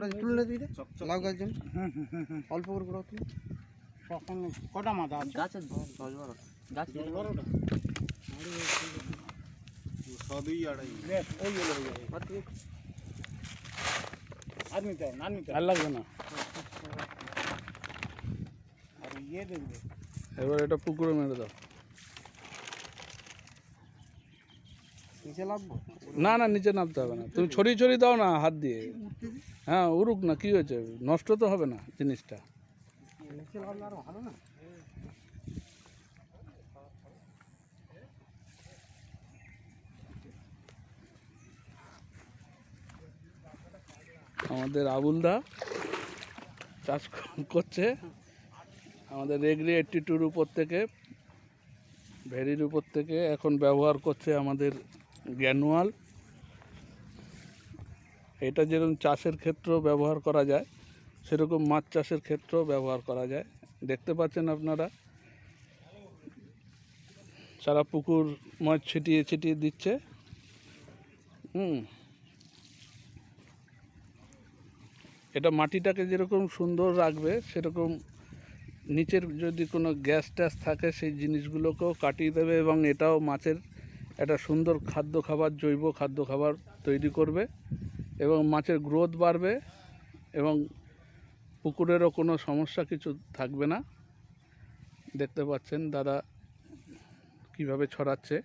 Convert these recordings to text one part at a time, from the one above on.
ওটা তুললে তুই রে লাউ গাছ জন্য অল্প করে করে তুলে কখন কটা মাথা আছে গাছের 10-12টা গাছ 12টা সবই আড়াই বেশ ওই হলো হয়ে যাবে আর নিতে হবে, না নিতে হবে। আর লাগবে না। আর ইয়ে দেখবে এবার এটা পুকুরে মেরে দাও। নিচে লাগবো না না নিচে নামতে হবে না, তুমি ছড়িয়ে ছড়িয়ে দাও না হাত দিয়ে। হ্যাঁ উড়ুক না, কি হয়েছে, নষ্ট তো হবে না জিনিসটা। নিচে লাগলে আরো ভালো না আমাদের আবুলদা চাষ করছে আমাদের রেগরি 82-র উপর থেকে, ভেরির উপর থেকে। এখন ব্যবহার করছে আমাদের গ্যানুয়াল। এটা যেরকম চাষের ক্ষেত্রেও ব্যবহার করা যায়, সেরকম মাছ চাষের ক্ষেত্রেও ব্যবহার করা যায়। দেখতে পাচ্ছেন আপনারা সারা পুকুর মাছ ছিটিয়ে ছিটিয়ে দিচ্ছে। এটা মাটিটাকে যেরকম সুন্দর রাখবে, সেরকম নিচের যদি কোনো গ্যাস ট্যাস থাকে সেই জিনিসগুলোকেও কাটিয়ে দেবে, এবং এটাও মাছের একটা সুন্দর খাদ্য খাবার, জৈব খাদ্য খাবার তৈরি করবে, এবং মাছের গ্রোথ বাড়বে, এবং পুকুরেরও কোনো সমস্যা কিছু থাকবে না। দেখতে পাচ্ছেন দাদা কিভাবে ছড়াচ্ছে।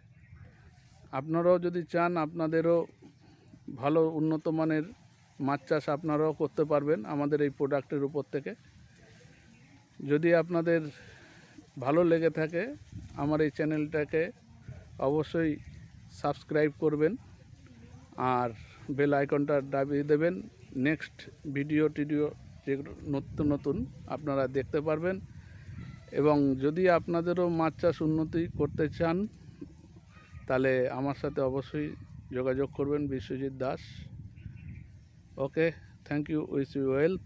আপনারাও যদি চান, আপনাদেরও ভালো উন্নত মানের মাছ চাষ আপনারাও করতে পারবেন আমাদের এই প্রোডাক্টের উপর থেকে। যদি আপনাদের ভালো লেগে থাকে আমার এই চ্যানেলটাকে অবশ্যই সাবস্ক্রাইব করবেন, আর বেল আইকনটা দাবিয়ে দেবেন। নেক্সট ভিডিও যেগুলো নতুন নতুন আপনারা দেখতে পারবেন। এবং যদি আপনাদেরও মাছ চাষ উন্নতি করতে চান, তাহলে আমার সাথে অবশ্যই যোগাযোগ করবেন, Biswajit Das. Okay, thank you, wish you wealth.